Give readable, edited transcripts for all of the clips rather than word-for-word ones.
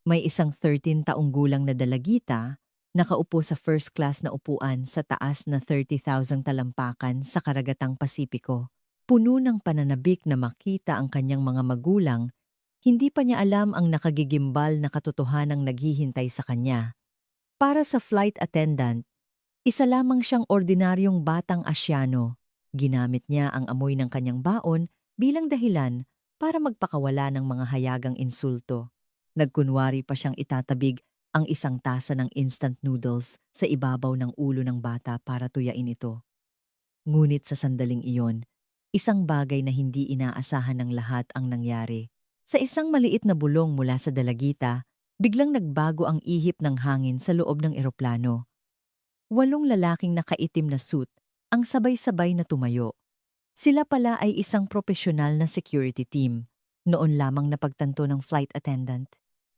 May isang 13 taong gulang na dalagita, nakaupo sa first class na upuan sa taas na 30,000 talampakan sa karagatang Pasipiko. Puno ng pananabik na makita ang kanyang mga magulang, hindi pa niya alam ang nakagigimbal na katotohanang naghihintay sa kanya. Para sa flight attendant, isa lamang siyang ordinaryong batang Asyano. Ginamit niya ang amoy ng kanyang baon bilang dahilan para magpakawala ng mga hayagang insulto. Nagkunwari pa siyang itatabig ang isang tasa ng instant noodles sa ibabaw ng ulo ng bata para tuyain ito. Ngunit sa sandaling iyon, isang bagay na hindi inaasahan ng lahat ang nangyari. Sa isang maliit na bulong mula sa dalagita, biglang nagbago ang ihip ng hangin sa loob ng eroplano. 8 lalaking nakaitim na suit ang sabay-sabay na tumayo. Sila pala ay isang propesyonal na security team, noon lamang napagtanto ng flight attendant.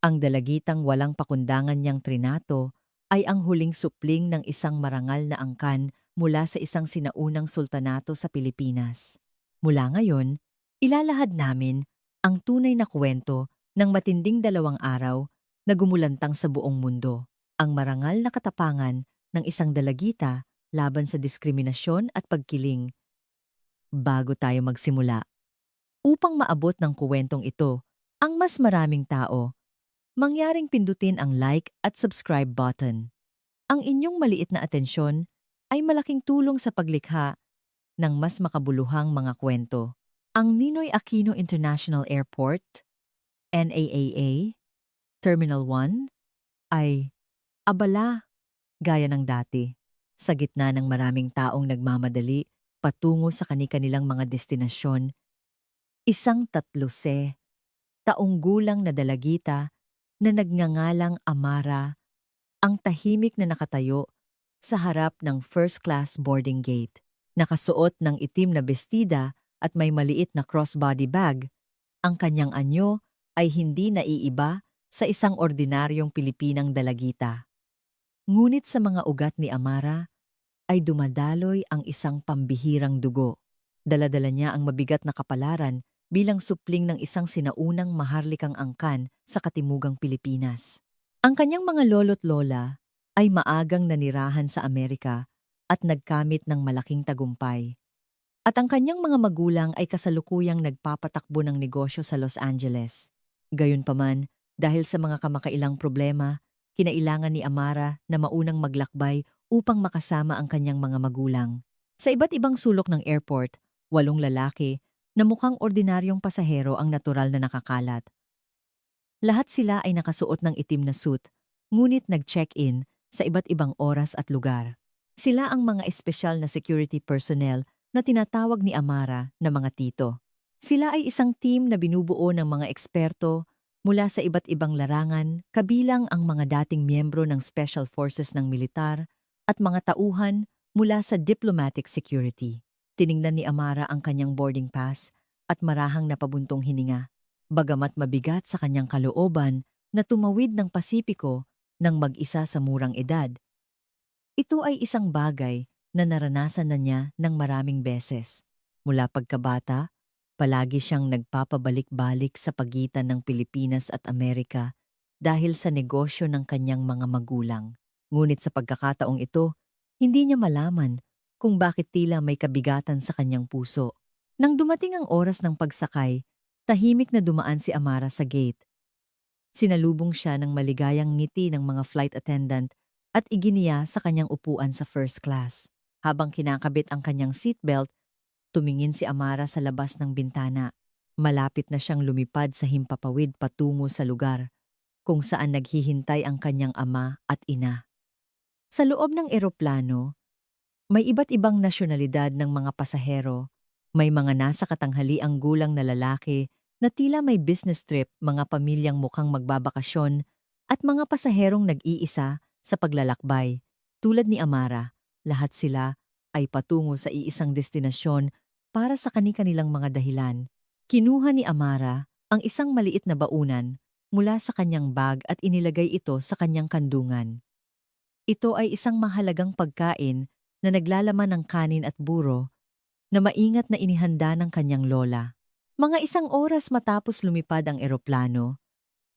Ang dalagitang walang pakundangan niyang trinato ay ang huling supling ng isang marangal na angkan mula sa isang sinaunang sultanato sa Pilipinas. Mula ngayon, ilalahad namin ang tunay na kwento ng matinding 2 araw na gumulantang sa buong mundo, ang marangal na katapangan ng isang dalagita laban sa diskriminasyon at pagkiling. Bago tayo magsimula, upang maabot ng kuwentong ito ang mas maraming tao, mangyaring pindutin ang like at subscribe button. Ang inyong maliit na atensyon ay malaking tulong sa paglikha ng mas makabuluhang mga kwento. Ang Ninoy Aquino International Airport, NAAA, Terminal 1, ay abala gaya ng dati. Sa gitna ng maraming taong nagmamadali patungo sa kani-kanilang mga destinasyon, isang 13 taong gulang na dalagita na nagngangalang Amara ang tahimik na nakatayo sa harap ng first-class boarding gate. Nakasuot ng itim na bestida at may maliit na crossbody bag, ang kanyang anyo ay hindi naiiba sa isang ordinaryong Pilipinang dalagita. Ngunit sa mga ugat ni Amara ay dumadaloy ang isang pambihirang dugo. Dala-dala niya ang mabigat na kapalaran bilang supling ng isang sinaunang maharlikang angkan sa katimugang Pilipinas. Ang kanyang mga lolo't lola ay maagang nanirahan sa Amerika at nagkamit ng malaking tagumpay. At ang kanyang mga magulang ay kasalukuyang nagpapatakbo ng negosyo sa Los Angeles. Gayunpaman, dahil sa mga kamakailang problema, kinailangan ni Amara na maunang maglakbay upang makasama ang kanyang mga magulang. Sa iba't ibang sulok ng airport, 8 lalaki na mukhang ordinaryong pasahero ang natural na nakakalat. Lahat sila ay nakasuot ng itim na suit, ngunit nag-check-in sa iba't ibang oras at lugar. Sila ang mga espesyal na security personnel na tinatawag ni Amara na mga tito. Sila ay isang team na binubuo ng mga eksperto mula sa iba't ibang larangan, kabilang ang mga dating miyembro ng Special Forces ng militar at mga tauhan mula sa diplomatic security. Tiningnan ni Amara ang kanyang boarding pass at marahang napabuntong hininga, bagamat mabigat sa kanyang kalooban na tumawid ng Pasipiko ng mag-isa sa murang edad. Ito ay isang bagay na naranasan na niya ng maraming beses. Mula pagkabata, palagi siyang nagpapabalik-balik sa pagitan ng Pilipinas at Amerika dahil sa negosyo ng kanyang mga magulang. Ngunit sa pagkakataong ito, hindi niya malaman kung bakit tila may kabigatan sa kanyang puso. Nang dumating ang oras ng pagsakay, tahimik na dumaan si Amara sa gate. Sinalubong siya ng maligayang ngiti ng mga flight attendant at iginiya sa kanyang upuan sa first class. Habang kinakabit ang kanyang seatbelt, tumingin si Amara sa labas ng bintana. Malapit na siyang lumipad sa himpapawid patungo sa lugar kung saan naghihintay ang kanyang ama at ina. Sa loob ng eroplano, may iba't ibang nasyonalidad ng mga pasahero. May mga nasa katanghaliang gulang na lalaki na tila may business trip, mga pamilyang mukhang magbabakasyon, at mga pasaherong nag-iisa sa paglalakbay. Tulad ni Amara, lahat sila ay patungo sa iisang destinasyon para sa kani-kanilang mga dahilan. Kinuha ni Amara ang isang maliit na baunan mula sa kanyang bag at inilagay ito sa kanyang kandungan. Ito ay isang mahalagang pagkain na naglalaman ng kanin at buro na maingat na inihanda ng kanyang lola. Mga 1 oras matapos lumipad ang eroplano,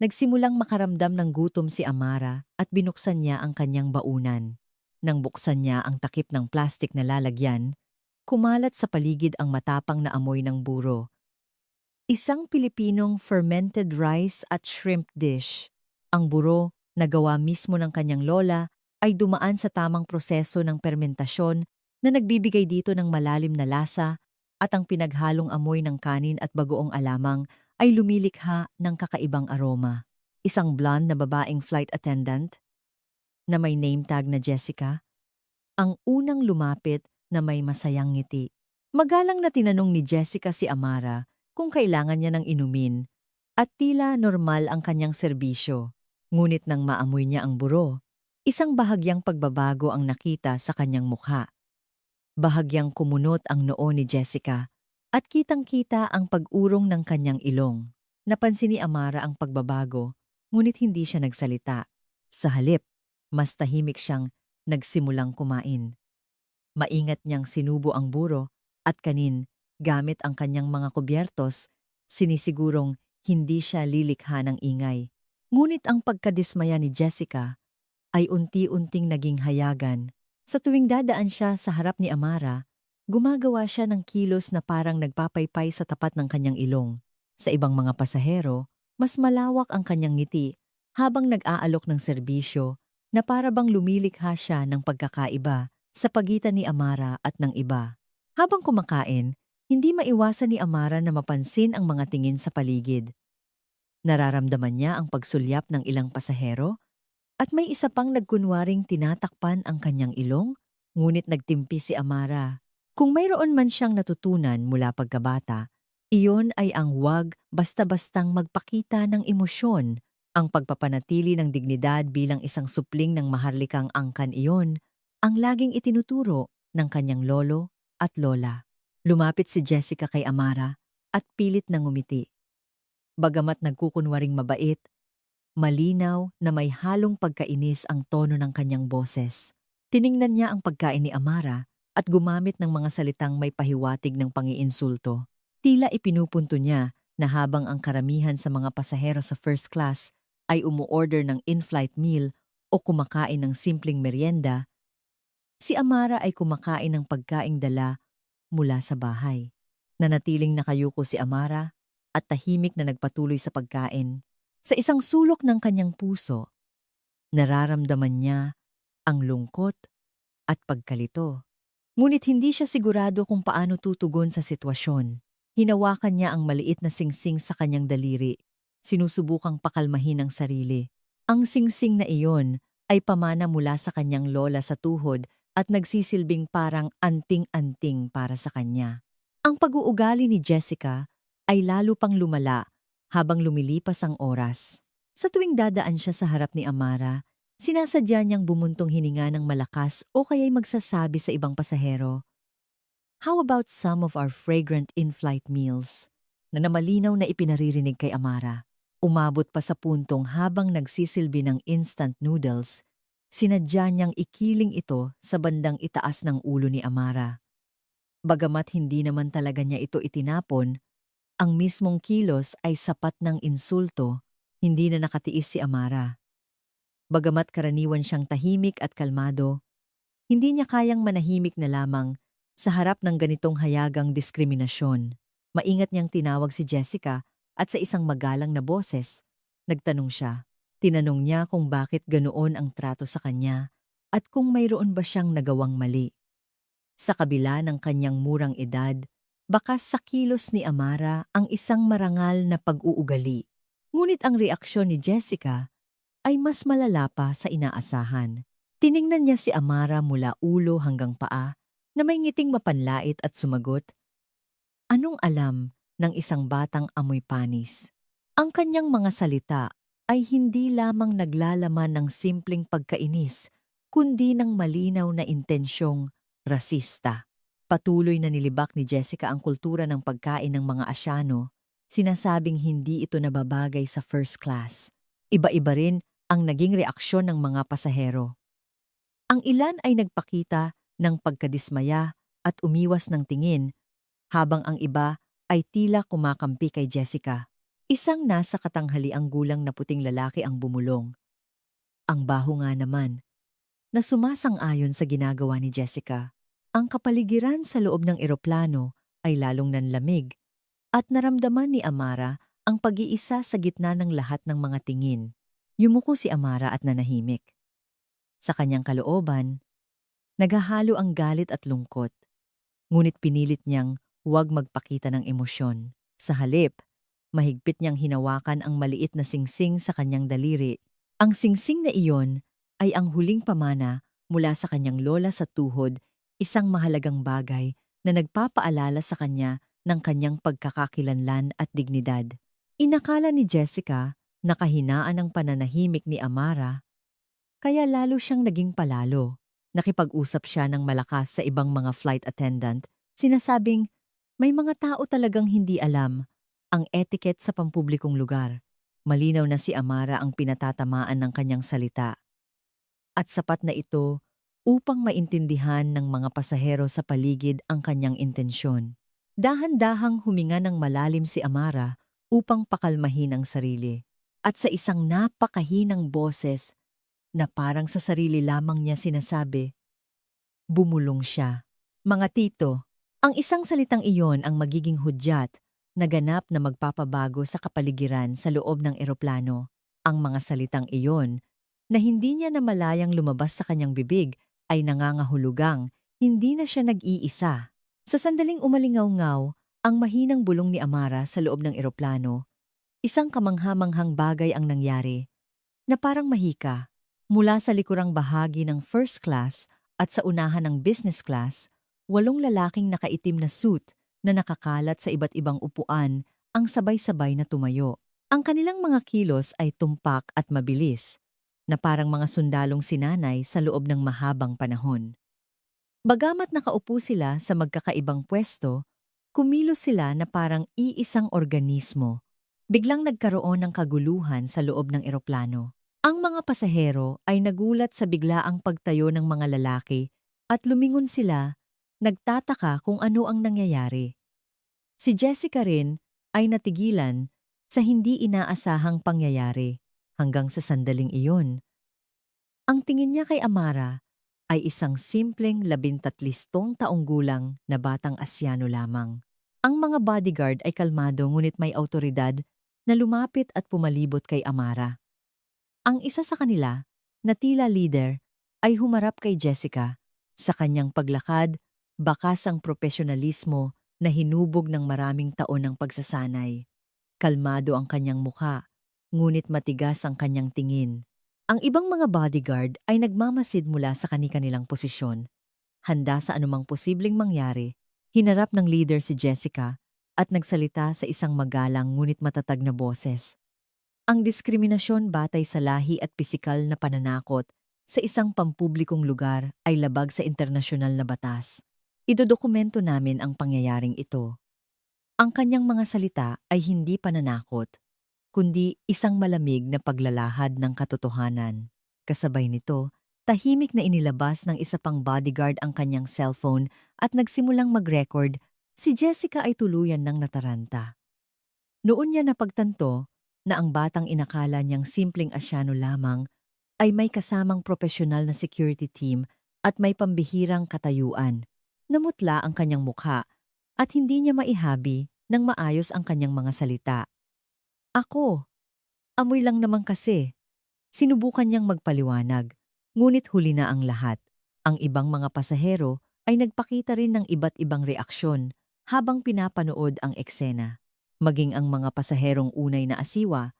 Nagsimulang makaramdam ng gutom si Amara at binuksan niya ang kanyang baunan. Nang buksan niya ang takip ng plastik na lalagyan, kumalat sa paligid ang matapang na amoy ng buro. Isang Pilipinong fermented rice at shrimp dish. Ang buro, na gawa mismo ng kanyang lola, ay dumaan sa tamang proseso ng permentasyon na nagbibigay dito ng malalim na lasa at ang pinaghalong amoy ng kanin at bagoong alamang ay lumilikha ng kakaibang aroma. Isang blonde na babaeng flight attendant na may name tag na Jessica, ang unang lumapit na may masayang ngiti. Magalang na tinanong ni Jessica si Amara kung kailangan niya ng inumin at tila normal ang kanyang serbisyo. Ngunit nang maamoy niya ang buro, isang bahagyang pagbabago ang nakita sa kanyang mukha. Bahagyang kumunot ang noo ni Jessica at kitang-kita ang pag-urong ng kanyang ilong. Napansin ni Amara ang pagbabago, ngunit hindi siya nagsalita. Sa halip, mas tahimik siyang nagsimulang kumain. Maingat niyang sinubo ang buro at kanin gamit ang kanyang mga kubyertos, sinisigurong hindi siya lilikha ng ingay. Ngunit ang pagkadismaya ni Jessica ay unti-unting naging hayagan. Sa tuwing dadaan siya sa harap ni Amara, gumagawa siya ng kilos na parang nagpapaypay sa tapat ng kanyang ilong. Sa ibang mga pasahero, mas malawak ang kanyang ngiti habang nag-aalok ng serbisyo na para bang lumilikha siya ng pagkakaiba sa pagitan ni Amara at ng iba. Habang kumakain, hindi maiwasan ni Amara na mapansin ang mga tingin sa paligid. Nararamdaman niya ang pagsulyap ng ilang pasahero at may isa pang nagkunwaring tinatakpan ang kanyang ilong, ngunit nagtimpi si Amara. Kung mayroon man siyang natutunan mula pagkabata, iyon ay ang huwag basta-bastang magpakita ng emosyon. Ang pagpapanatili ng dignidad bilang isang supling ng maharlikang angkan iyon, ang laging itinuturo ng kanyang lolo at lola. Lumapit si Jessica kay Amara at pilit na ngumiti. Bagamat nagkukunwaring mabait, malinaw na may halong pagkainis ang tono ng kanyang boses. Tiningnan niya ang pagkain ni Amara at gumamit ng mga salitang may pahiwatig ng pangiinsulto. Tila ipinupunto niya na habang ang karamihan sa mga pasahero sa first class ay umuorder ng in-flight meal o kumakain ng simpleng merienda, si Amara ay kumakain ng pagkaing dala mula sa bahay. Nanatiling nakayuko si Amara at tahimik na nagpatuloy sa pagkain. Sa isang sulok ng kanyang puso, nararamdaman niya ang lungkot at pagkalito. Ngunit hindi siya sigurado kung paano tutugon sa sitwasyon. Hinawakan niya ang maliit na singsing sa kanyang daliri, sinusubukang pakalmahin ang sarili. Ang singsing na iyon ay pamana mula sa kanyang lola sa tuhod at nagsisilbing parang anting-anting para sa kanya. Ang pag-uugali ni Jessica ay lalo pang lumala habang lumilipas ang oras. Sa tuwing dadaan siya sa harap ni Amara, sinasadya niyang bumuntong hininga ng malakas o kaya'y magsasabi sa ibang pasahero, "How about some of our fragrant in-flight meals?" Na namalinaw na ipinaririnig kay Amara. Umabot pa sa puntong habang nagsisilbi ng instant noodles, sinadya niyang ikiling ito sa bandang itaas ng ulo ni Amara. Bagamat hindi naman talaga niya ito itinapon, ang mismong kilos ay sapat ng insulto, hindi na nakatiis si Amara. Bagamat karaniwan siyang tahimik at kalmado, hindi niya kayang manahimik na lamang sa harap ng ganitong hayagang diskriminasyon. Maingat niyang tinawag si Jessica at sa isang magalang na boses, nagtanong siya. Tinanong niya kung bakit ganoon ang trato sa kanya at kung mayroon ba siyang nagawang mali. Sa kabila ng kanyang murang edad, bakas sa kilos ni Amara ang isang marangal na pag-uugali. Ngunit ang reaksyon ni Jessica ay mas malala pa sa inaasahan. Tiningnan niya si Amara mula ulo hanggang paa na may ngiting mapanlait at sumagot, "Anong alam ng isang batang amoy panis?" Ang kanyang mga salita ay hindi lamang naglalaman ng simpleng pagkainis, kundi ng malinaw na intensyong rasista. Patuloy na nilibak ni Jessica ang kultura ng pagkain ng mga Asyano, sinasabing hindi ito nababagay sa first class. Iba-iba rin ang naging reaksyon ng mga pasahero. Ang ilan ay nagpakita ng pagkadismaya at umiwas ng tingin, habang ang iba ay tila kumakampi kay Jessica. Isang nasa katanghaliang gulang na puting lalaki ang bumulong. Ang baho nga naman, na sumasang-ayon sa ginagawa ni Jessica. Ang kapaligiran sa loob ng eroplano ay lalong nanlamig at naramdaman ni Amara ang pag-iisa sa gitna ng lahat ng mga tingin. Yumuko si Amara at nanahimik. Sa kanyang kalooban, naghahalo ang galit at lungkot. Ngunit pinilit niyang huwag magpakita ng emosyon. Sa halip, mahigpit niyang hinawakan ang maliit na singsing sa kanyang daliri. Ang singsing na iyon ay ang huling pamana mula sa kanyang lola sa tuhod, isang mahalagang bagay na nagpapaalala sa kanya ng kanyang pagkakakilanlan at dignidad. Inakala ni Jessica na kahinaan ang pananahimik ni Amara, kaya lalo siyang naging palalo. Nakipag-usap siya ng malakas sa ibang mga flight attendant, sinasabing may mga tao talagang hindi alam ang etiquette sa pampublikong lugar. Malinaw na si Amara ang pinatatamaan ng kanyang salita. At sapat na ito upang maintindihan ng mga pasahero sa paligid ang kanyang intensyon. Dahan-dahang huminga ng malalim si Amara upang pakalmahin ang sarili. At sa isang napakahinang boses na parang sa sarili lamang niya sinasabi, bumulong siya. Mga tito, ang isang salitang iyon ang magiging hudyat na ganap na magpapabago sa kapaligiran sa loob ng eroplano. Ang mga salitang iyon na hindi niya namalayang lumabas sa kanyang bibig ay nangangahulugang hindi na siya nag-iisa. Sa sandaling umalingaw-ngaw ang mahinang bulong ni Amara sa loob ng eroplano, isang kamangha-manghang bagay ang nangyari na parang mahika. Mula sa likurang bahagi ng first class at sa unahan ng business class, 8 lalaking nakaitim na suit na nakakalat sa iba't ibang upuan ang sabay-sabay na tumayo. Ang kanilang mga kilos ay tumpak at mabilis, na parang mga sundalong sinanay sa loob ng mahabang panahon. Bagamat nakaupo sila sa magkakaibang pwesto, kumilos sila na parang iisang organismo. Biglang nagkaroon ng kaguluhan sa loob ng eroplano. Ang mga pasahero ay nagulat sa biglaang pagtayo ng mga lalaki at lumingon sila, nagtataka kung ano ang nangyayari. Si Jessica rin ay natigilan sa hindi inaasahang pangyayari hanggang sa sandaling iyon. Ang tingin niya kay Amara ay isang simpleng 13 taong gulang na batang Asyano lamang. Ang mga bodyguard ay kalmado ngunit may awtoridad na lumapit at pumalibot kay Amara. Ang isa sa kanila, na tila leader, ay humarap kay Jessica. Sa kanyang paglakad, bakas ang profesionalismo na hinubog ng maraming taon ng pagsasanay. Kalmado ang kanyang mukha, ngunit matigas ang kanyang tingin. Ang ibang mga bodyguard ay nagmamasid mula sa kani-kanilang posisyon. Handa sa anumang posibleng mangyari, hinarap ng leader si Jessica at nagsalita sa isang magalang ngunit matatag na boses. Ang diskriminasyon batay sa lahi at pisikal na pananakot sa isang pampublikong lugar ay labag sa internasyonal na batas. Idodokumento namin ang pangyayaring ito. Ang kanyang mga salita ay hindi pananakot, kundi isang malamig na paglalahad ng katotohanan. Kasabay nito, tahimik na inilabas ng isa pang bodyguard ang kanyang cellphone at nagsimulang mag-record. Si Jessica ay tuluyan ng nataranta. Noon niya napagtanto na ang batang inakala niyang simpleng Asyano lamang ay may kasamang profesional na security team at may pambihirang katayuan. Namutla ang kanyang mukha at hindi niya maihabi ng maayos ang kanyang mga salita. Ako, amoy lang naman kasi. Sinubukan niyang magpaliwanag, ngunit huli na ang lahat. Ang ibang mga pasahero ay nagpakita rin ng iba't ibang reaksyon habang pinapanood ang eksena. Maging ang mga pasaherong unay na asiwa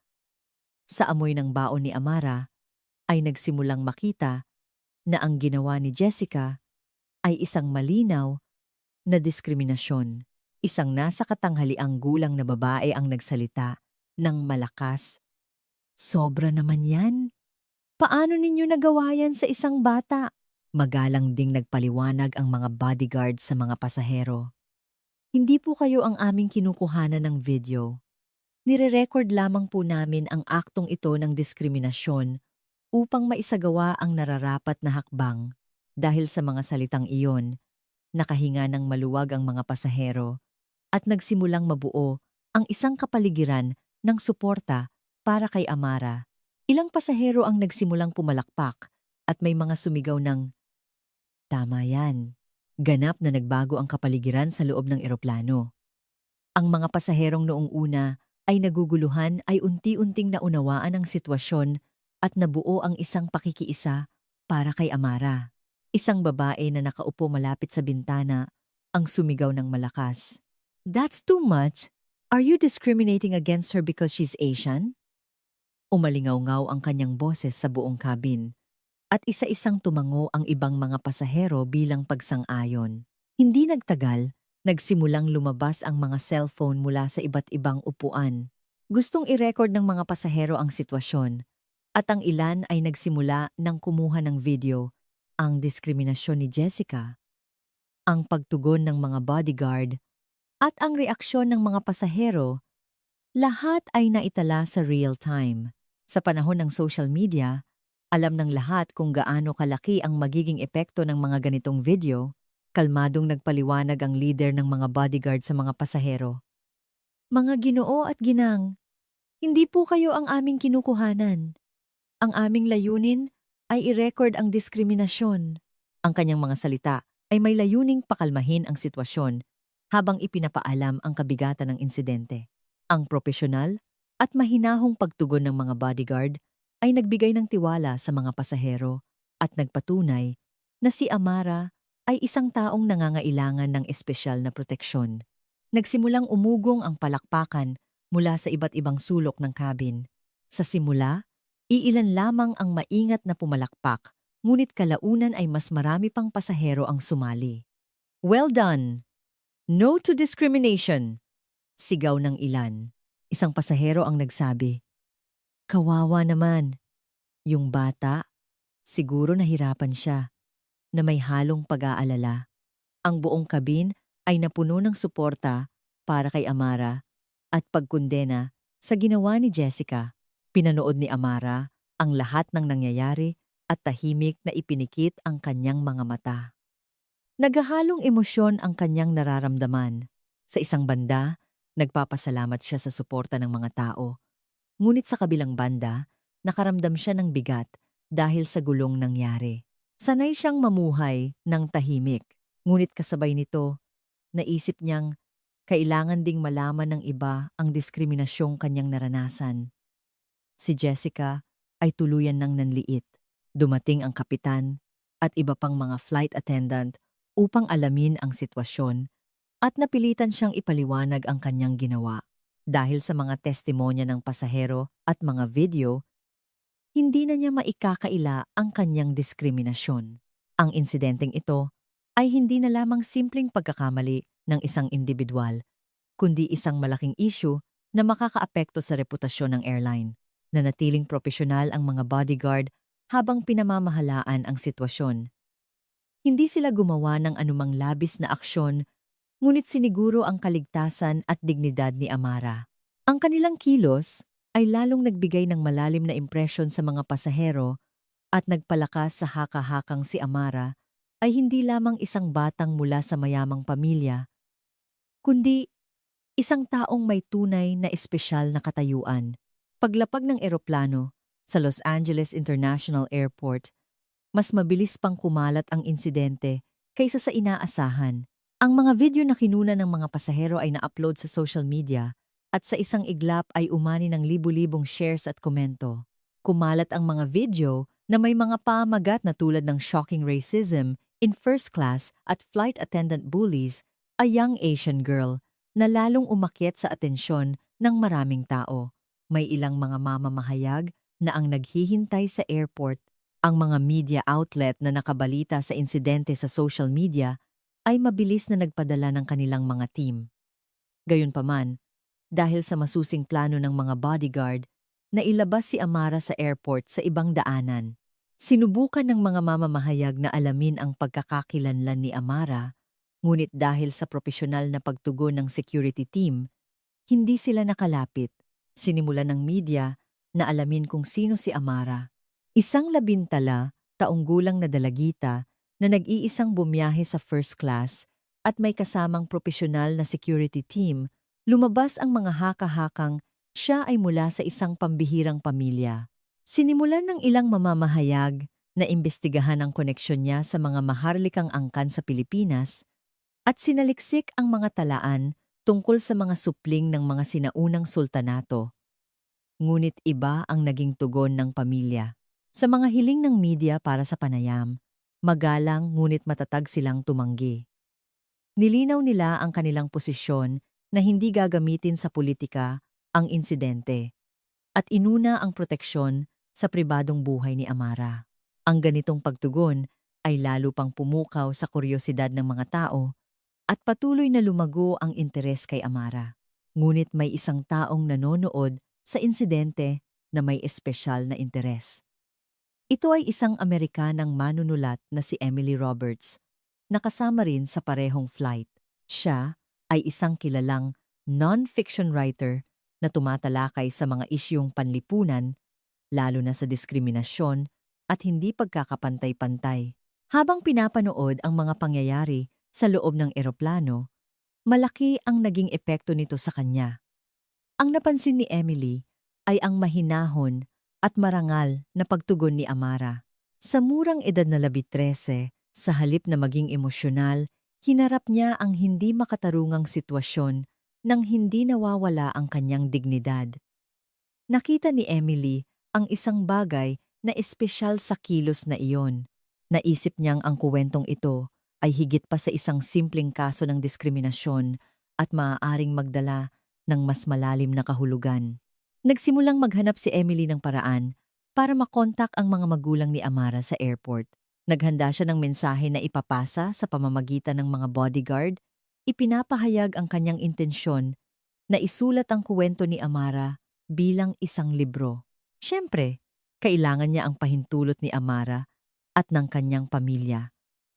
sa amoy ng baon ni Amara ay nagsimulang makita na ang ginawa ni Jessica ay isang malinaw na diskriminasyon. Isang nasa katanghaliang gulang na babae ang nagsalita ng malakas. Sobra naman yan. Paano ninyo nagawa yan sa isang bata? Magalang ding nagpaliwanag ang mga bodyguard sa mga pasahero. Hindi po kayo ang aming kinukuhanan ng video. Nire-record lamang po namin ang aktong ito ng diskriminasyon upang maisagawa ang nararapat na hakbang. Dahil sa mga salitang iyon, nakahinga ng maluwag ang mga pasahero at nagsimulang mabuo ang isang kapaligiran ng suporta para kay Amara. Ilang pasahero ang nagsimulang pumalakpak at may mga sumigaw ng, "Tama yan." Ganap na nagbago ang kapaligiran sa loob ng eroplano. Ang mga pasaherong noong una ay naguguluhan ay unti-unting naunawaan ang sitwasyon at nabuo ang isang pakikiisa para kay Amara. Isang babae na nakaupo malapit sa bintana ang sumigaw ng malakas. "That's too much. Are you discriminating against her because she's Asian?" Umalingaw-ngaw ang kanyang boses sa buong cabin at isa-isang tumango ang ibang mga pasahero bilang pagsang-ayon. Hindi nagtagal, nagsimulang lumabas ang mga cellphone mula sa iba't ibang upuan. Gustong i-record ng mga pasahero ang sitwasyon at ang ilan ay nagsimula ng kumuha ng video. Ang diskriminasyon ni Jessica, ang pagtugon ng mga bodyguard, at ang reaksyon ng mga pasahero, lahat ay naitala sa real time. Sa panahon ng social media, alam ng lahat kung gaano kalaki ang magiging epekto ng mga ganitong video. Kalmadong nagpaliwanag ang leader ng mga bodyguard sa mga pasahero. "Mga Ginoo at Ginang, hindi po kayo ang aming kinukuhanan. Ang aming layunin ay i-record ang diskriminasyon." Ang kanyang mga salita ay may layuning pakalmahin ang sitwasyon habang ipinapaalam ang kabigatan ng insidente. Ang propesyonal at mahinahong pagtugon ng mga bodyguard ay nagbigay ng tiwala sa mga pasahero at nagpatunay na si Amara ay isang taong nangangailangan ng espesyal na proteksyon. Nagsimulang umugong ang palakpakan mula sa iba't ibang sulok ng cabin. Sa simula, iilan lamang ang maingat na pumalakpak, ngunit kalaunan ay mas marami pang pasahero ang sumali. "Well done! No to discrimination!" Sigaw ng ilan. Isang pasahero ang nagsabi, "Kawawa naman. Yung bata, siguro nahirapan siya," na may halong pag-aalala. Ang buong kabin ay napuno ng suporta para kay Amara at pagkondena sa ginawa ni Jessica. Pinanood ni Amara ang lahat ng nangyayari at tahimik na ipinikit ang kanyang mga mata. Naghahalong emosyon ang kanyang nararamdaman. Sa isang banda, nagpapasalamat siya sa suporta ng mga tao. Ngunit sa kabilang banda, nakaramdam siya ng bigat dahil sa gulong nangyari. Sanay siyang mamuhay ng tahimik. Ngunit kasabay nito, naisip niyang kailangan ding malaman ng iba ang diskriminasyong kanyang naranasan. Si Jessica ay tuluyan ng nanliit. Dumating ang kapitan at iba pang mga flight attendant upang alamin ang sitwasyon at napilitan siyang ipaliwanag ang kanyang ginawa. Dahil sa mga testimonya ng pasahero at mga video, hindi na niya maikakaila ang kanyang diskriminasyon. Ang insidenteng ito ay hindi na lamang simpleng pagkakamali ng isang individual, kundi isang malaking issue na makakaapekto sa reputasyon ng airline. Nanatiling propesyonal ang mga bodyguard habang pinamamahalaan ang sitwasyon. Hindi sila gumawa ng anumang labis na aksyon, ngunit siniguro ang kaligtasan at dignidad ni Amara. Ang kanilang kilos ay lalong nagbigay ng malalim na impresyon sa mga pasahero at nagpalakas sa haka-hakang si Amara ay hindi lamang isang batang mula sa mayamang pamilya, kundi isang taong may tunay na espesyal na katayuan. Paglapag ng eroplano sa Los Angeles International Airport, mas mabilis pang kumalat ang insidente kaysa sa inaasahan. Ang mga video na kinuna ng mga pasahero ay na-upload sa social media at sa isang iglap ay umani ng libu-libong shares at komento. Kumalat ang mga video na may mga pamagat na tulad ng shocking racism in first class at flight attendant bullies, a young Asian girl, na lalong umakyat sa atensyon ng maraming tao. May ilang mga mamamahayag na ang naghihintay sa airport. Ang mga media outlet na nakabalita sa insidente sa social media ay mabilis na nagpadala ng kanilang mga team. Gayunpaman, dahil sa masusing plano ng mga bodyguard, nailabas si Amara sa airport sa ibang daanan. Sinubukan ng mga mamamahayag na alamin ang pagkakakilanlan ni Amara, ngunit dahil sa propesyonal na pagtugon ng security team, hindi sila nakalapit. Sinimulan ng media na alamin kung sino si Amara. Isang 11 taong gulang na dalagita na nag-iisang bumiyahe sa first class at may kasamang propesyonal na security team, lumabas ang mga haka-hakang Siya ay mula sa isang pambihirang pamilya. Sinimulan ng ilang mamamahayag na imbestigahan ang koneksyon niya sa mga maharlikang angkan sa Pilipinas at sinaliksik ang mga talaan tungkol sa mga supling ng mga sinaunang sultanato. Ngunit iba ang naging tugon ng pamilya. Sa mga hiling ng media para sa panayam, magalang ngunit matatag silang tumanggi. Nilinaw nila ang kanilang posisyon na hindi gagamitin sa politika ang insidente at inuna ang proteksyon sa pribadong buhay ni Amara. Ang ganitong pagtugon ay lalo pang pumukaw sa kuryosidad ng mga tao at patuloy na lumago ang interes kay Amara. Ngunit may isang taong nanonood sa insidente na may espesyal na interes. Ito ay isang Amerikanang manunulat na si Emily Roberts, nakasama rin sa parehong flight. Siya ay isang kilalang non-fiction writer na tumatalakay sa mga isyung panlipunan, lalo na sa diskriminasyon at hindi pagkakapantay-pantay. Habang pinapanood ang mga pangyayari sa loob ng eroplano, malaki ang naging epekto nito sa kanya. Ang napansin ni Emily ay ang mahinahon at marangal na pagtugon ni Amara. Sa murang edad na 13, sa halip na maging emosyonal, hinarap niya ang hindi makatarungang sitwasyon nang hindi nawawala ang kanyang dignidad. Nakita ni Emily ang isang bagay na espesyal sa kilos na iyon. Naisip niyang ang kuwentong ito ay higit pa sa isang simpleng kaso ng diskriminasyon at maaaring magdala ng mas malalim na kahulugan. Nagsimulang maghanap si Emily ng paraan para makontak ang mga magulang ni Amara sa airport. Naghanda siya ng mensahe na ipapasa sa pamamagitan ng mga bodyguard. Ipinapahayag ang kanyang intensyon na isulat ang kuwento ni Amara bilang isang libro. Siyempre, kailangan niya ang pahintulot ni Amara at ng kanyang pamilya.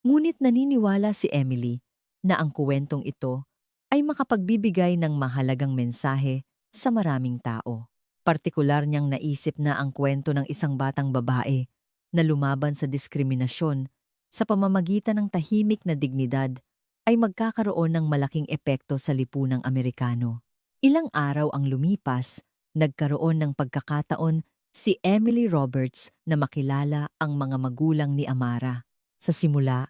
Ngunit naniniwala si Emily na ang kuwentong ito ay makapagbibigay ng mahalagang mensahe sa maraming tao. Partikular niyang naisip na ang kwento ng isang batang babae na lumaban sa diskriminasyon sa pamamagitan ng tahimik na dignidad ay magkakaroon ng malaking epekto sa lipunang Amerikano. Ilang araw ang lumipas, nagkaroon ng pagkakataon si Emily Roberts na makilala ang mga magulang ni Amara. Sa simula,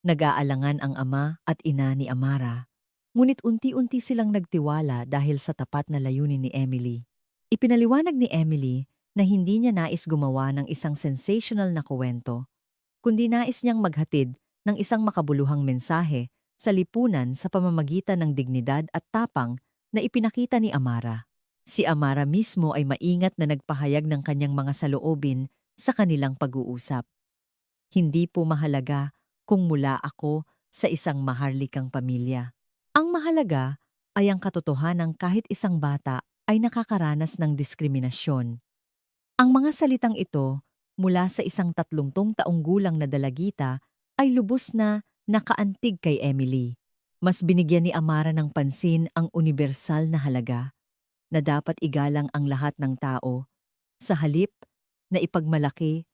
nag-aalangan ang ama at ina ni Amara, ngunit unti-unti silang nagtiwala dahil sa tapat na layunin ni Emily. Ipinaliwanag ni Emily na hindi niya nais gumawa ng isang sensational na kuwento, kundi nais niyang maghatid ng isang makabuluhang mensahe sa lipunan sa pamamagitan ng dignidad at tapang na ipinakita ni Amara. Si Amara mismo ay maingat na nagpahayag ng kanyang mga saloobin sa kanilang pag-uusap. Hindi po mahalaga kung mula ako sa isang maharlikang pamilya. Ang mahalaga ay ang katotohanang kahit isang bata ay nakakaranas ng diskriminasyon. Ang mga salitang ito mula sa isang 30 taong gulang na dalagita ay lubos na nakaantig kay Emily. Mas binigyan ni Amara ng pansin ang universal na halaga na dapat igalang ang lahat ng tao sa halip na ipagmalaki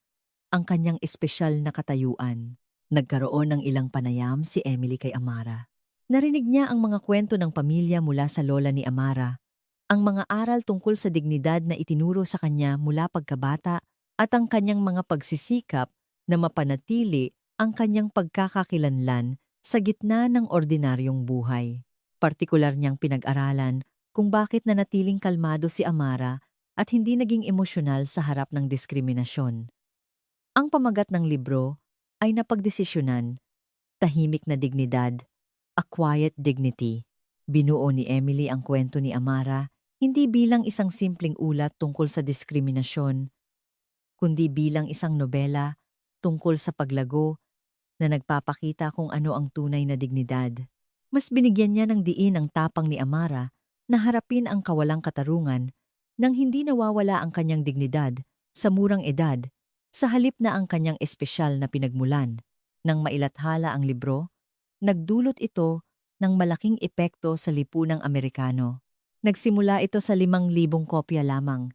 ang kanyang espesyal na katayuan. Nagkaroon ng ilang panayam si Emily kay Amara. Narinig niya ang mga kwento ng pamilya mula sa lola ni Amara, ang mga aral tungkol sa dignidad na itinuro sa kanya mula pagkabata at ang kanyang mga pagsisikap na mapanatili ang kanyang pagkakakilanlan sa gitna ng ordinaryong buhay. Partikular niyang pinag-aralan kung bakit nanatiling kalmado si Amara at hindi naging emosyonal sa harap ng diskriminasyon. Ang pamagat ng libro ay napagdesisyonan, Tahimik na Dignidad, A Quiet Dignity. Binuo ni Emily ang kwento ni Amara hindi bilang isang simpleng ulat tungkol sa diskriminasyon, kundi bilang isang nobela tungkol sa paglago na nagpapakita kung ano ang tunay na dignidad. Mas binigyan niya ng diin ang tapang ni Amara na harapin ang kawalang katarungan nang hindi nawawala ang kanyang dignidad sa murang edad, sa halip na ang kanyang espesyal na pinagmulan. Nang mailathala ang libro, nagdulot ito ng malaking epekto sa lipunang Amerikano. Nagsimula ito sa 5,000 kopya lamang.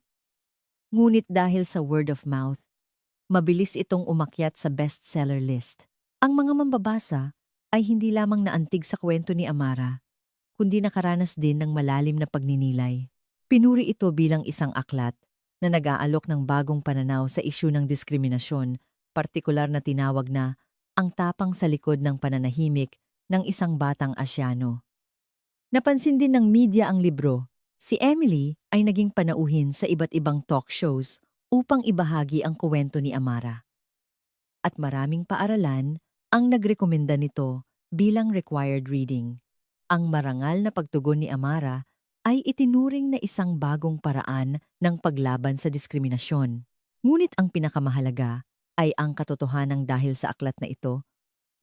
Ngunit dahil sa word of mouth, mabilis itong umakyat sa bestseller list. Ang mga mambabasa ay hindi lamang naantig sa kwento ni Amara, kundi nakaranas din ng malalim na pagninilay. Pinuri ito bilang isang aklat na nag-aalok ng bagong pananaw sa isyu ng diskriminasyon, partikular na tinawag na ang tapang sa likod ng pananahimik ng isang batang Asyano. Napansin din ng media ang libro. Si Emily ay naging panauhin sa iba't ibang talk shows upang ibahagi ang kuwento ni Amara. At maraming paaralan ang nagrekomenda nito bilang required reading. Ang marangal na pagtugon ni Amara ay itinuring na isang bagong paraan ng paglaban sa diskriminasyon. Ngunit ang pinakamahalaga ay ang katotohanang dahil sa aklat na ito,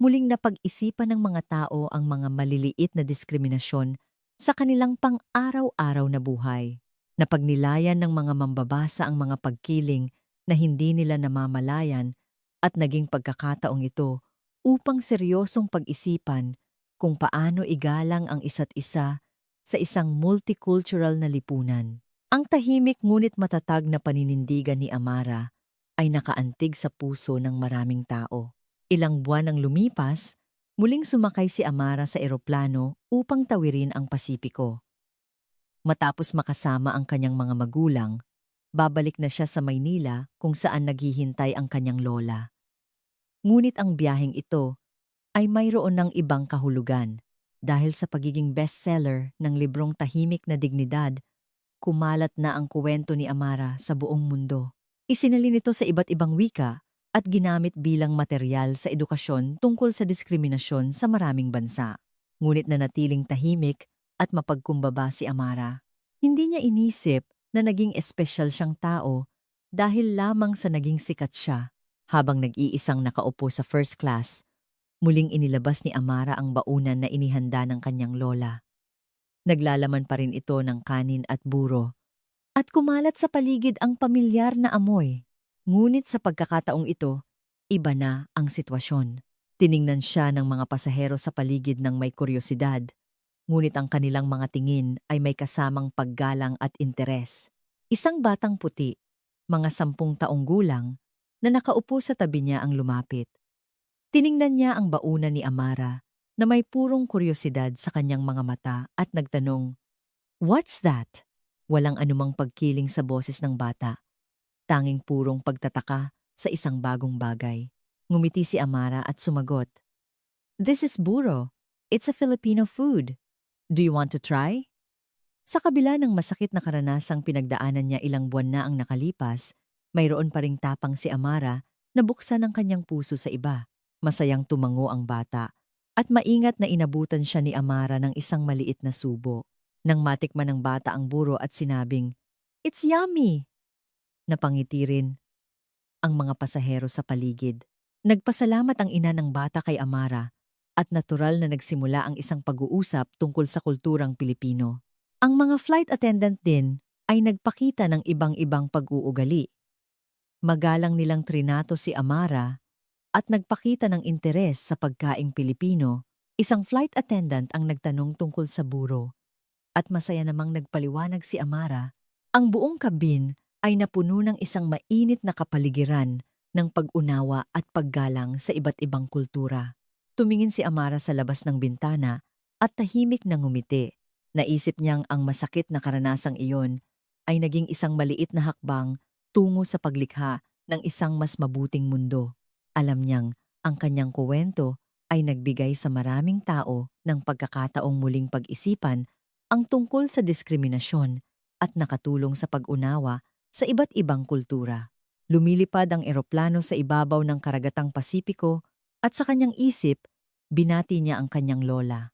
muling napag-isipan ng mga tao ang mga maliliit na diskriminasyon sa kanilang pang-araw-araw na buhay. Napagnilayan ng mga mambabasa ang mga pagkiling na hindi nila namamalayan at naging pagkakataong ito upang seryosong pag-isipan kung paano igalang ang isa't isa sa isang multicultural na lipunan. Ang tahimik ngunit matatag na paninindigan ni Amara ay nakaantig sa puso ng maraming tao. Ilang buwan ang lumipas, muling sumakay si Amara sa eroplano upang tawirin ang Pasipiko. Matapos makasama ang kanyang mga magulang, babalik na siya sa Maynila kung saan naghihintay ang kanyang lola. Ngunit ang biyaheng ito ay mayroon ng ibang kahulugan. Dahil sa pagiging bestseller ng librong Tahimik na Dignidad, kumalat na ang kuwento ni Amara sa buong mundo. Isinalin ito sa iba't ibang wika at ginamit bilang materyal sa edukasyon tungkol sa diskriminasyon sa maraming bansa. Ngunit nanatiling tahimik at mapagkumbaba si Amara. Hindi niya inisip na naging espesyal siyang tao dahil lamang sa naging sikat siya. Habang nag-iisang nakaupo sa first class, muling inilabas ni Amara ang baunan na inihanda ng kanyang lola. Naglalaman pa rin ito ng kanin at buro. At kumalat sa paligid ang pamilyar na amoy. Ngunit sa pagkakataong ito, iba na ang sitwasyon. Tiningnan siya ng mga pasahero sa paligid ng may kuryosidad. Ngunit ang kanilang mga tingin ay may kasamang paggalang at interes. Isang batang puti, mga 10 taong gulang, na nakaupo sa tabi niya ang lumapit. Tiningnan niya ang baunan ni Amara na may purong kuryosidad sa kanyang mga mata at nagtanong, "What's that?" Walang anumang pagkiling sa boses ng bata. Tanging purong pagtataka sa isang bagong bagay. Ngumiti si Amara at sumagot, "This is buro. It's a Filipino food. Do you want to try?" Sa kabila ng masakit na karanasang pinagdaanan niya ilang buwan na ang nakalipas, mayroon pa ring tapang si Amara na buksan ang kanyang puso sa iba. Masayang tumango ang bata at maingat na inabutan siya ni Amara ng isang maliit na subo. Nang matikman ng bata ang buro at sinabing, "It's yummy!" Napangiti rin ang mga pasahero sa paligid. Nagpasalamat ang ina ng bata kay Amara at natural na nagsimula ang isang pag-uusap tungkol sa kulturang Pilipino. Ang mga flight attendant din ay nagpakita ng ibang-ibang pag-uugali. Magalang nilang trinato si Amara at nagpakita ng interes sa pagkaing Pilipino. Isang flight attendant ang nagtanong tungkol sa buro at masaya namang nagpaliwanag si Amara. Ang buong kabin ay napuno ng isang mainit na kapaligiran ng pag-unawa at paggalang sa iba't ibang kultura. Tumingin si Amara sa labas ng bintana at tahimik na ngumiti. Naisip niyang ang masakit na karanasang iyon ay naging isang maliit na hakbang tungo sa paglikha ng isang mas mabuting mundo. Alam niyang ang kanyang kuwento ay nagbigay sa maraming tao ng pagkakataong muling pag-isipan ang tungkol sa diskriminasyon at nakatulong sa pag-unawa sa iba't ibang kultura. Lumilipad ang eroplano sa ibabaw ng karagatang Pasipiko at sa kanyang isip, binati niya ang kanyang lola.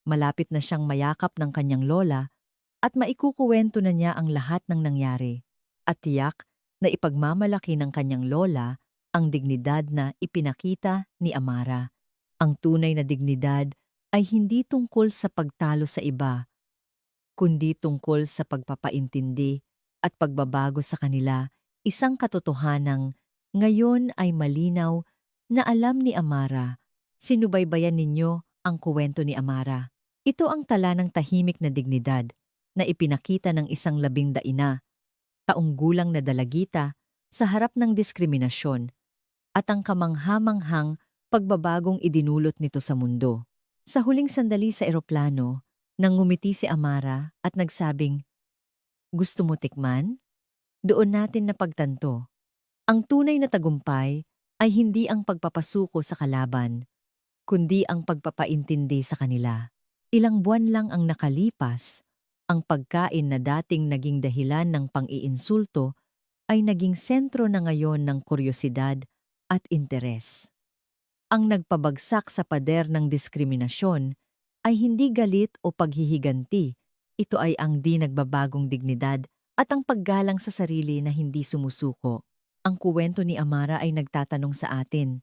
Malapit na siyang mayakap ng kanyang lola at maikukuwento na niya ang lahat ng nangyari. At tiyak na ipagmamalaki ng kanyang lola ang dignidad na ipinakita ni Amara. Ang tunay na dignidad ay hindi tungkol sa pagtalo sa iba, kundi tungkol sa pagpapaintindi at pagbabago sa kanila, isang katotohanang ngayon ay malinaw na alam ni Amara. Sinubaybayan ninyo ang kuwento ni Amara. Ito ang tala ng tahimik na dignidad na ipinakita ng isang 12 taong gulang na dalagita sa harap ng diskriminasyon at ang kamangha-manghang pagbabagong idinulot nito sa mundo. Sa huling sandali sa eroplano, nang ngumiti si Amara at nagsabing, Gusto mo tikman? Doon natin napagtanto. Ang tunay na tagumpay ay hindi ang pagpapasuko sa kalaban, kundi ang pagpapaintindi sa kanila. Ilang buwan lang ang nakalipas, ang pagkain na dating naging dahilan ng pang-iinsulto ay naging sentro na ngayon ng kuryosidad at interes. Ang nagpabagsak sa pader ng diskriminasyon ay hindi galit o paghihiganti. Ito ay ang di nagbabagong dignidad at ang paggalang sa sarili na hindi sumusuko. Ang kuwento ni Amara ay nagtatanong sa atin,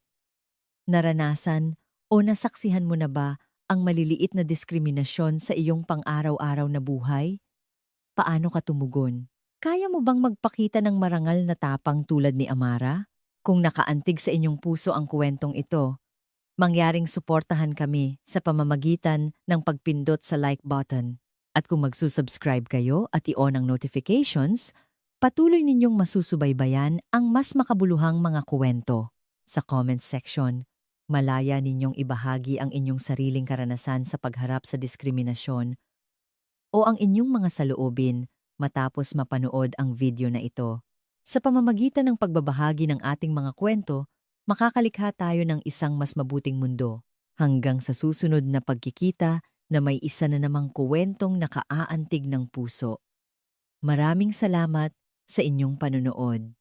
naranasan o nasaksihan mo na ba ang maliliit na diskriminasyon sa iyong pang-araw-araw na buhay? Paano ka tumugon? Kaya mo bang magpakita ng marangal na tapang tulad ni Amara? Kung nakaantig sa inyong puso ang kwentong ito, mangyaring suportahan kami sa pamamagitan ng pagpindot sa like button. At kung magsusubscribe kayo at i-on ang notifications, patuloy ninyong masusubaybayan ang mas makabuluhang mga kwento. Sa comment section, malaya ninyong ibahagi ang inyong sariling karanasan sa pagharap sa diskriminasyon o ang inyong mga saloobin matapos mapanood ang video na ito. Sa pamamagitan ng pagbabahagi ng ating mga kwento, makakalikha tayo ng isang mas mabuting mundo. Hanggang sa susunod na pagkikita na may isa na namang kuwentong nakaaantig ng puso. Maraming salamat sa inyong panonood.